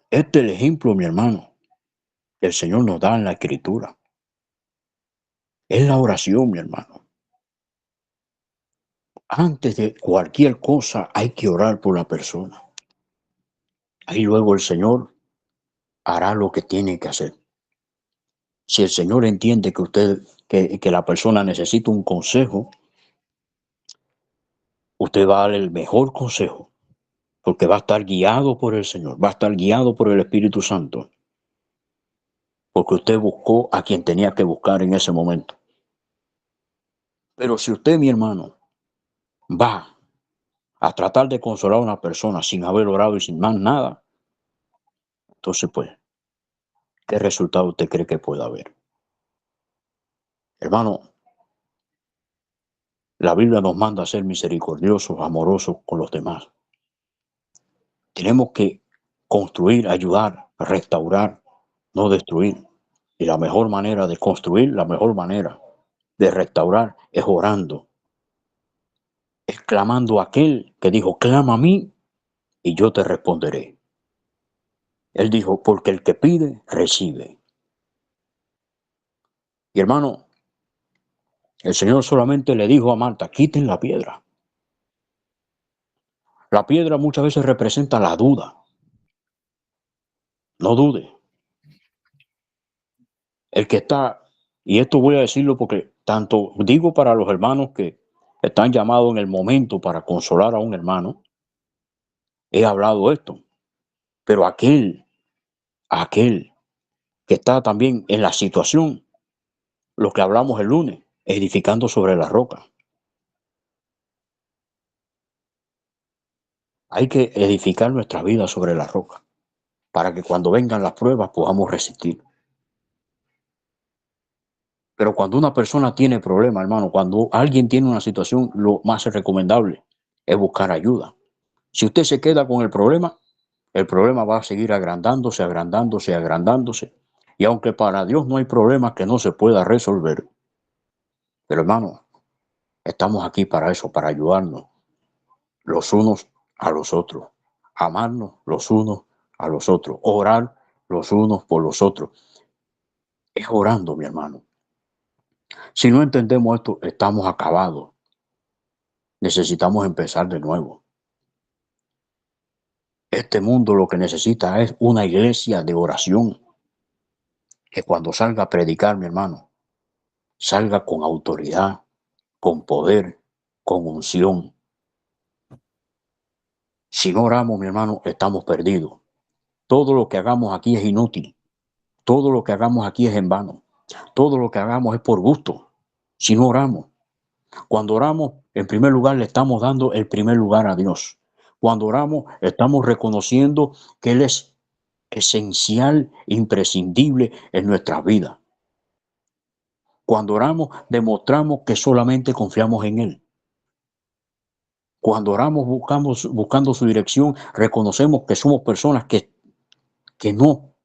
Este es el ejemplo, mi hermano, que el Señor nos da en la Escritura. Es la oración, mi hermano. Antes de cualquier cosa hay que orar por la persona. Ahí luego el Señor hará lo que tiene que hacer. Si el Señor entiende que la persona necesita un consejo, usted va a darle el mejor consejo, porque va a estar guiado por el Señor, va a estar guiado por el Espíritu Santo, porque usted buscó a quien tenía que buscar en ese momento. Pero si usted, mi hermano, va a tratar de consolar a una persona sin haber orado y sin más nada, entonces pues, ¿qué resultado usted cree que pueda haber? Hermano, la Biblia nos manda a ser misericordiosos, amorosos con los demás. Tenemos que construir, ayudar, restaurar, no destruir. Y la mejor manera de construir, la mejor manera de restaurar es orando, es clamando a aquel que dijo, clama a mí y yo te responderé. Él dijo, porque el que pide, recibe. Y hermano, el Señor solamente le dijo a Marta, quiten la piedra. La piedra muchas veces representa la duda. No dude. El que está, y esto voy a decirlo porque tanto digo para los hermanos que están llamados en el momento para consolar a un hermano, he hablado esto, pero aquel que está también en la situación, lo que hablamos el lunes, edificando sobre la roca. Hay que edificar nuestra vida sobre la roca para que cuando vengan las pruebas podamos resistir. Pero cuando una persona tiene problemas, hermano, cuando alguien tiene una situación, lo más recomendable es buscar ayuda. Si usted se queda con el problema va a seguir agrandándose, agrandándose, agrandándose. Y aunque para Dios no hay problema que no se pueda resolver, pero hermano, estamos aquí para eso, para ayudarnos los unos a los otros, amarnos los unos a los otros, orar los unos por los otros. Es orando, mi hermano. Si no entendemos esto, estamos acabados. Necesitamos empezar de nuevo. Este mundo lo que necesita es una iglesia de oración, que cuando salga a predicar, mi hermano, salga con autoridad, con poder, con unción. Si no oramos, mi hermano, estamos perdidos. Todo lo que hagamos aquí es inútil. Todo lo que hagamos aquí es en vano. Todo lo que hagamos es por gusto. Si no oramos. Cuando oramos, en primer lugar, le estamos dando el primer lugar a Dios. Cuando oramos, estamos reconociendo que Él es esencial, imprescindible en nuestra vida. Cuando oramos, demostramos que solamente confiamos en Él. Cuando oramos buscando su dirección, reconocemos que somos personas que no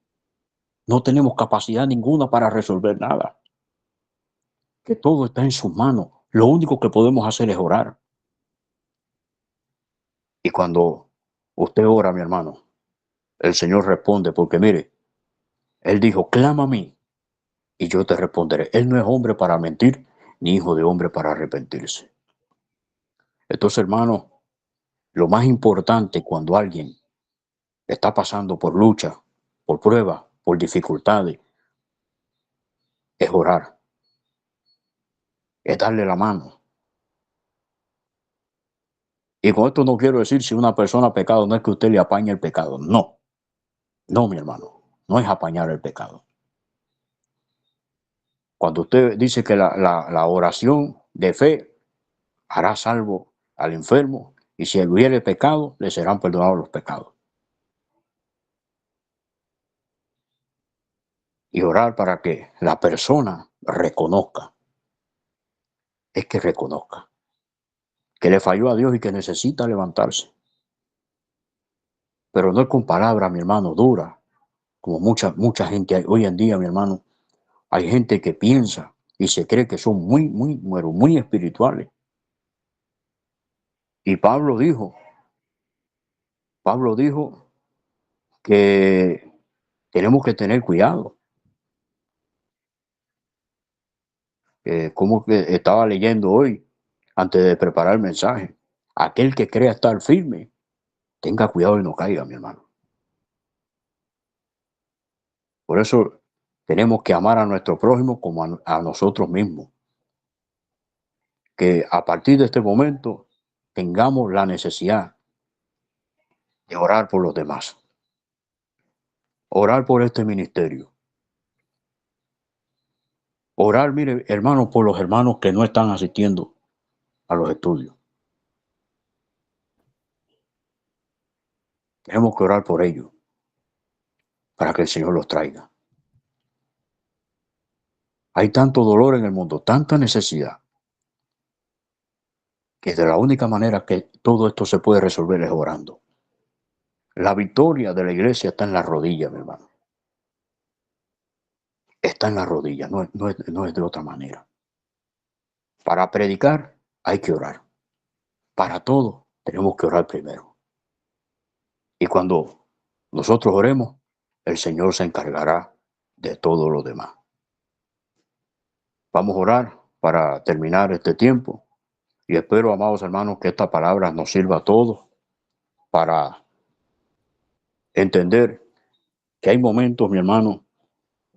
tenemos capacidad ninguna para resolver nada, que todo está en sus manos. Lo único que podemos hacer es orar. Y cuando usted ora, mi hermano, el Señor responde, porque mire, Él dijo, clama a mí y yo te responderé. Él no es hombre para mentir, ni hijo de hombre para arrepentirse. Entonces, hermano, lo más importante cuando alguien está pasando por lucha, por pruebas, por dificultades, es orar, es darle la mano. Y con esto no quiero decir si una persona ha pecado, no es que usted le apañe el pecado. No, no, mi hermano, no es apañar el pecado. Cuando usted dice que la oración de fe hará salvo al enfermo, y si hubiere pecado, le serán perdonados los pecados. Y orar para que la persona reconozca, es que reconozca que le falló a Dios y que necesita levantarse. Pero no es con palabras, mi hermano, dura, como mucha gente hay. Hoy en día, mi hermano, hay gente que piensa y se cree que son muy espirituales. Y Pablo dijo que tenemos que tener cuidado. Como que estaba leyendo hoy, antes de preparar el mensaje, aquel que crea estar firme, tenga cuidado y no caiga, mi hermano. Por eso tenemos que amar a nuestro prójimo como a nosotros mismos. Que a partir de este momento tengamos la necesidad de orar por los demás, orar por este ministerio, orar, mire, hermanos, por los hermanos que no están asistiendo a los estudios. Tenemos que orar por ellos para que el Señor los traiga. Hay tanto dolor en el mundo, tanta necesidad, que de la única manera que todo esto se puede resolver es orando. La victoria de la iglesia está en la rodilla, mi hermano. Está en la rodilla, no es de otra manera. Para predicar hay que orar. Para todo tenemos que orar primero. Y cuando nosotros oremos, el Señor se encargará de todo lo demás. Vamos a orar para terminar este tiempo. Y espero, amados hermanos, que esta palabra nos sirva a todos para entender que hay momentos, mi hermano,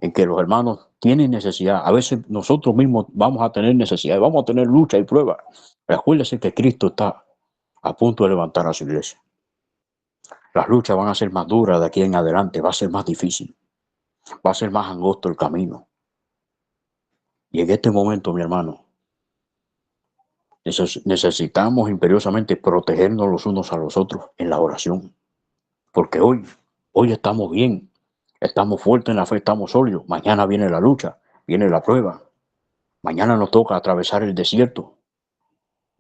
en que los hermanos tienen necesidad. A veces nosotros mismos vamos a tener necesidad, vamos a tener lucha y prueba. Recuérdese que Cristo está a punto de levantar a su iglesia. Las luchas van a ser más duras de aquí en adelante, va a ser más difícil, va a ser más angosto el camino. Y en este momento, mi hermano, necesitamos imperiosamente protegernos los unos a los otros en la oración. Porque hoy estamos bien, estamos fuertes en la fe, estamos sólidos. Mañana viene la lucha, viene la prueba. Mañana nos toca atravesar el desierto.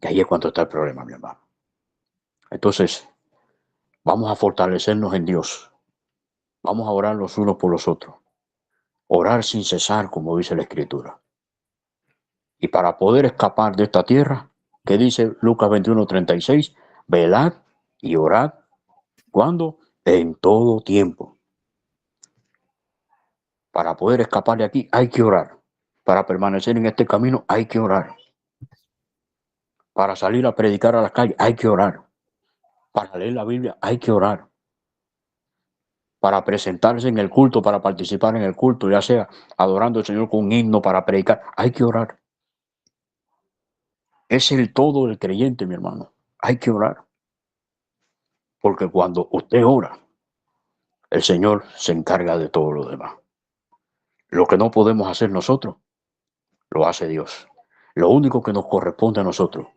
Y ahí es cuando está el problema, mi hermano. Entonces, vamos a fortalecernos en Dios. Vamos a orar los unos por los otros. Orar sin cesar, como dice la Escritura. Y para poder escapar de esta tierra, ¿qué dice Lucas 21:36? Velad y orad. ¿Cuándo? En todo tiempo. Para poder escapar de aquí hay que orar. Para permanecer en este camino hay que orar. Para salir a predicar a las calles hay que orar. Para leer la Biblia hay que orar. Para presentarse en el culto, para participar en el culto, ya sea adorando al Señor con un himno, para predicar, hay que orar. Es el todo del creyente, mi hermano. Hay que orar. Porque cuando usted ora, el Señor se encarga de todo lo demás. Lo que no podemos hacer nosotros, lo hace Dios. Lo único que nos corresponde a nosotros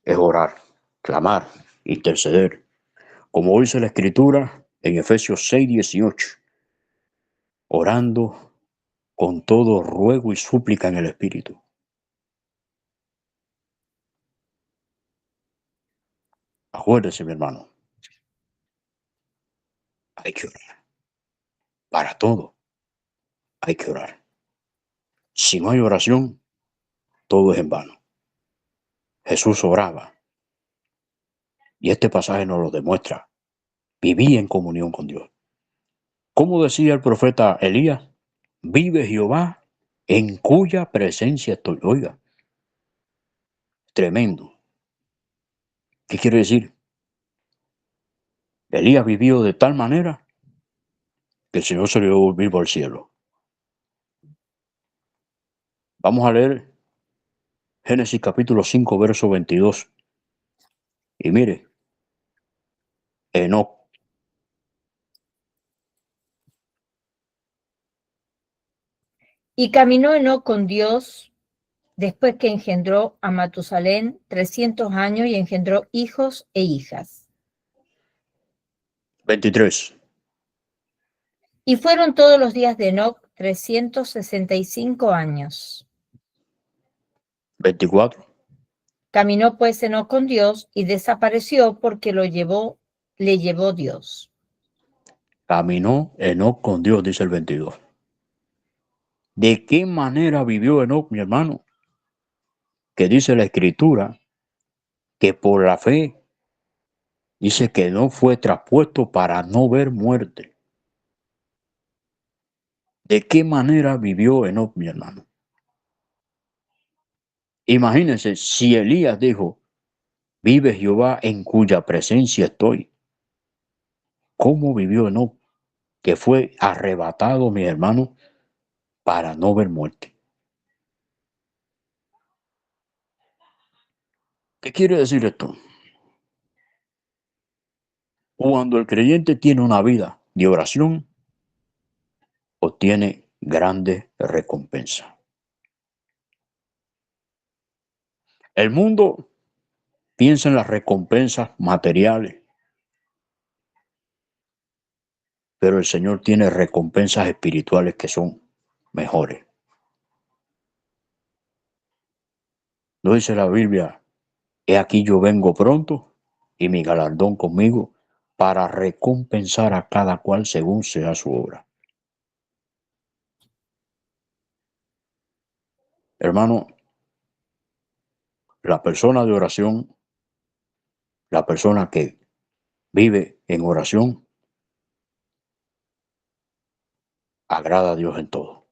es orar, clamar, interceder. Como dice la Escritura en Efesios 6:18, orando con todo ruego y súplica en el Espíritu. Acuérdese, mi hermano, hay que orar. Para todo hay que orar. Si no hay oración, todo es en vano. Jesús oraba y este pasaje nos lo demuestra. Vivía en comunión con Dios. ¿Cómo decía el profeta Elías? Vive Jehová en cuya presencia estoy. Oiga, tremendo. ¿Qué quiere decir? Elías vivió de tal manera que el Señor se lo llevó vivo al cielo. Vamos a leer Génesis capítulo 5, verso 22. Y mire, Enoc. Y caminó Enoc con Dios después que engendró a Matusalén 300 años y engendró hijos e hijas. 23. Y fueron todos los días de Enoc 365 años. 24. Caminó pues Enoc con Dios y desapareció porque le llevó Dios. Caminó Enoc con Dios, dice el 22. ¿De qué manera vivió Enoc, mi hermano? Que dice la Escritura que por la fe dice que no fue traspuesto para no ver muerte. ¿De qué manera vivió Enoc, mi hermano? Imagínense, si Elías dijo, vive Jehová en cuya presencia estoy. ¿Cómo vivió Enoc? Que fue arrebatado, mi hermano, para no ver muerte. ¿Qué quiere decir esto? Cuando el creyente tiene una vida de oración, obtiene grandes recompensas. El mundo piensa en las recompensas materiales, pero el Señor tiene recompensas espirituales que son mejores. ¿No dice la Biblia? He aquí yo vengo pronto y mi galardón conmigo para recompensar a cada cual según sea su obra. Hermano, la persona de oración, la persona que vive en oración, agrada a Dios en todo.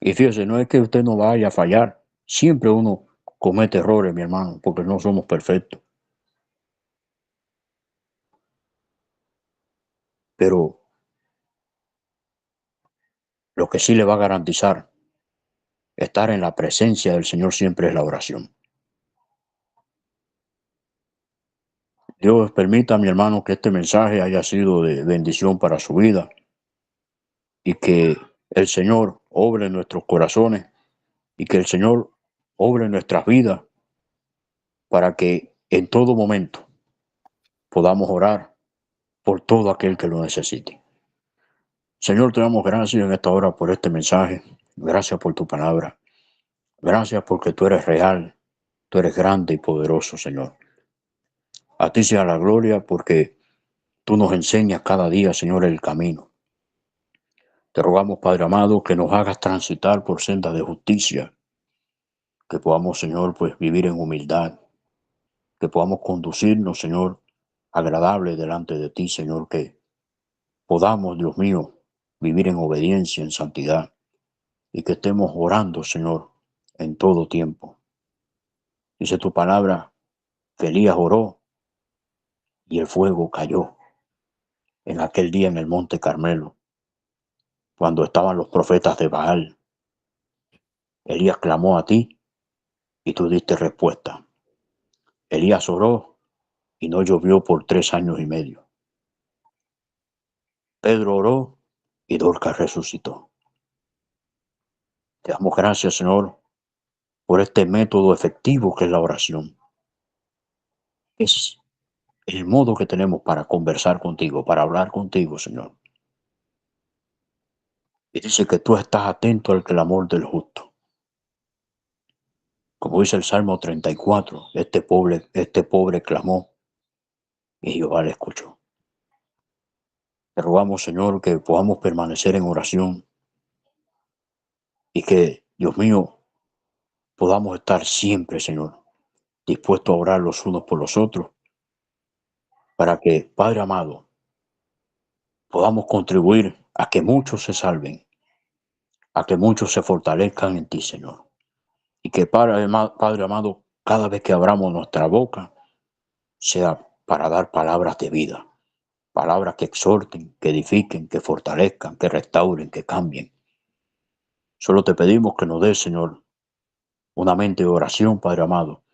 Y fíjese, no es que usted no vaya a fallar. Siempre uno comete errores, mi hermano, porque no somos perfectos. Pero lo que sí le va a garantizar estar en la presencia del Señor siempre es la oración. Dios permita, mi hermano, que este mensaje haya sido de bendición para su vida y que el Señor obre en nuestros corazones y que el Señor obre en nuestras vidas para que en todo momento podamos orar por todo aquel que lo necesite. Señor, te damos gracias en esta hora por este mensaje. Gracias por tu palabra. Gracias porque tú eres real. Tú eres grande y poderoso, Señor. A ti sea la gloria porque tú nos enseñas cada día, Señor, el camino. Te rogamos, Padre amado, que nos hagas transitar por senda de justicia, que podamos, Señor, pues vivir en humildad, que podamos conducirnos, Señor, agradable delante de ti, Señor, que podamos, Dios mío, vivir en obediencia, en santidad, y que estemos orando, Señor, en todo tiempo. Dice tu palabra que Elías oró y el fuego cayó en aquel día en el monte Carmelo, cuando estaban los profetas de Baal. Elías clamó a ti y tú diste respuesta. Elías oró y no llovió por 3 años y medio. Pedro oró y Dorcas resucitó. Te damos gracias, Señor, por este método efectivo que es la oración. Es el modo que tenemos para conversar contigo, para hablar contigo, Señor. Y dice que tú estás atento al clamor del justo. Como dice el Salmo 34, este pobre clamó y Jehová le escuchó. Te rogamos, Señor, que podamos permanecer en oración y que, Dios mío, podamos estar siempre, Señor, dispuestos a orar los unos por los otros, para que, Padre amado, podamos contribuir a que muchos se salven a que muchos se fortalezcan en ti, Señor. Y que, Padre amado, cada vez que abramos nuestra boca, sea para dar palabras de vida, palabras que exhorten, que edifiquen, que fortalezcan, que restauren, que cambien. Solo te pedimos que nos des, Señor, una mente de oración, Padre amado,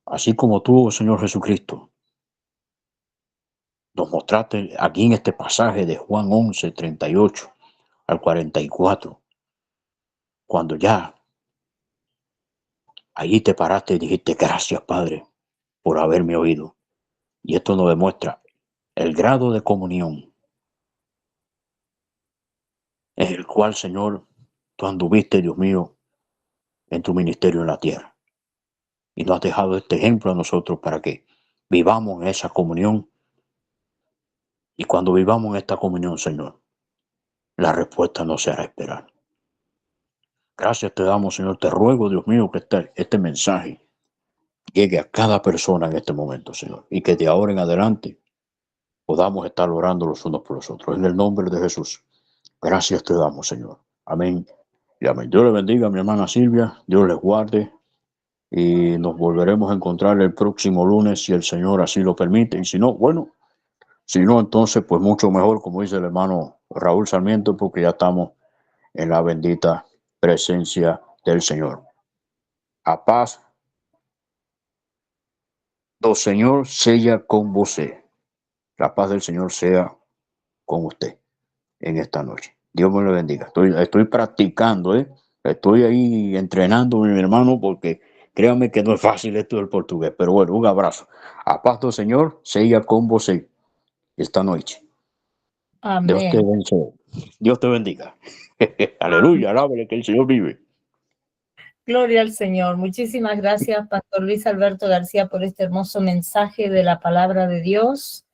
así como tú, Señor Jesucristo, nos mostraste aquí en este pasaje de Juan 11, 38 al 44, cuando ya allí te paraste y dijiste, gracias, Padre, por haberme oído. Y esto nos demuestra el grado de comunión en el cual, Señor, tú anduviste, Dios mío, en tu ministerio en la tierra. Y nos has dejado este ejemplo a nosotros para que vivamos en esa comunión. Y cuando vivamos en esta comunión, Señor, la respuesta no se hará esperar. Gracias te damos, Señor. Te ruego, Dios mío, que este mensaje llegue a cada persona en este momento, Señor. Y que de ahora en adelante podamos estar orando los unos por los otros. En el nombre de Jesús. Gracias te damos, Señor. Amén y amén. Dios le bendiga a mi hermana Silvia. Dios les guarde. Y nos volveremos a encontrar el próximo lunes si el Señor así lo permite. Y si no, bueno, si no, entonces pues mucho mejor, como dice el hermano Raúl Sarmiento, porque ya estamos en la bendita presencia del Señor. A paz do Señor sea con usted. La paz del Señor sea con usted en esta noche. Dios me lo bendiga. Estoy practicando, estoy ahí entrenando, mi hermano, porque créanme que no es fácil esto del portugués. Pero bueno, un abrazo. A paz do Señor sea con usted esta noche. Dios te Amén. bendiga. Dios te bendiga. Aleluya, alábale que el Señor vive. Gloria al Señor. Muchísimas gracias, Pastor Luis Alberto García, por este hermoso mensaje de la palabra de Dios.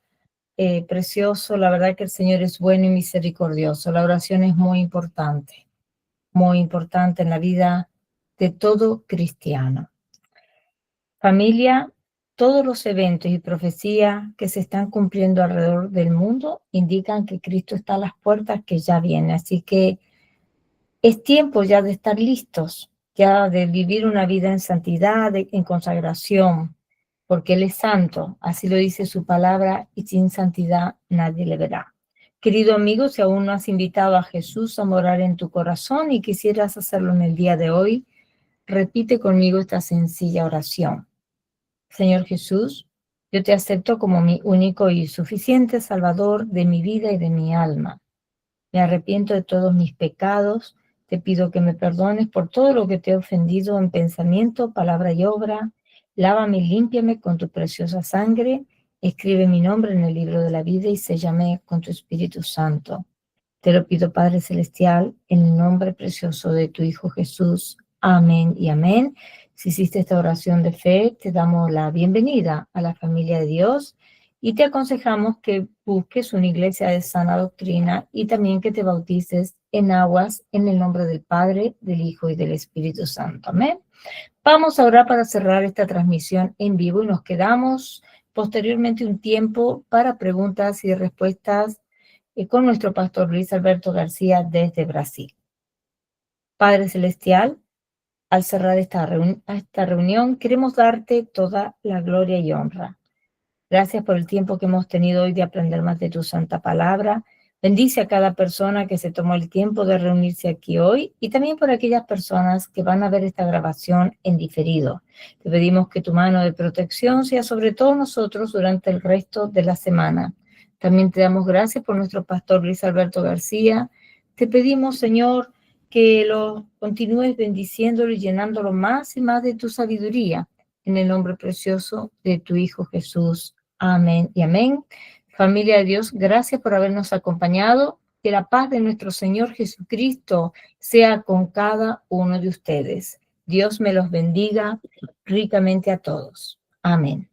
Precioso, la verdad que el Señor es bueno y misericordioso. La oración es muy importante en la vida de todo cristiano. Familia, todos los eventos y profecías que se están cumpliendo alrededor del mundo indican que Cristo está a las puertas, que ya viene. Así que es tiempo ya de estar listos, ya de vivir una vida en santidad, en consagración, porque Él es santo, así lo dice su palabra, y sin santidad nadie le verá. Querido amigo, si aún no has invitado a Jesús a morar en tu corazón y quisieras hacerlo en el día de hoy, repite conmigo esta sencilla oración. Señor Jesús, yo te acepto como mi único y suficiente Salvador de mi vida y de mi alma. Me arrepiento de todos mis pecados. Te pido que me perdones por todo lo que te he ofendido en pensamiento, palabra y obra. Lávame y límpiame con tu preciosa sangre. Escribe mi nombre en el libro de la vida y séllame con tu Espíritu Santo. Te lo pido, Padre Celestial, en el nombre precioso de tu Hijo Jesús. Amén y amén. Si hiciste esta oración de fe, te damos la bienvenida a la familia de Dios y te aconsejamos que busques una iglesia de sana doctrina y también que te bautices en aguas en el nombre del Padre, del Hijo y del Espíritu Santo. Amén. Vamos ahora para cerrar esta transmisión en vivo y nos quedamos posteriormente un tiempo para preguntas y respuestas con nuestro pastor Luis Alberto García desde Brasil. Padre Celestial, al cerrar esta reunión, queremos darte toda la gloria y honra. Gracias por el tiempo que hemos tenido hoy de aprender más de tu santa palabra. Bendice a cada persona que se tomó el tiempo de reunirse aquí hoy y también por aquellas personas que van a ver esta grabación en diferido. Te pedimos que tu mano de protección sea sobre todos nosotros durante el resto de la semana. También te damos gracias por nuestro pastor Luis Alberto García. Te pedimos, Señor, que lo continúes bendiciéndolo y llenándolo más y más de tu sabiduría. En el nombre precioso de tu Hijo Jesús. Amén y amén. Familia de Dios, gracias por habernos acompañado. Que la paz de nuestro Señor Jesucristo sea con cada uno de ustedes. Dios me los bendiga ricamente a todos. Amén.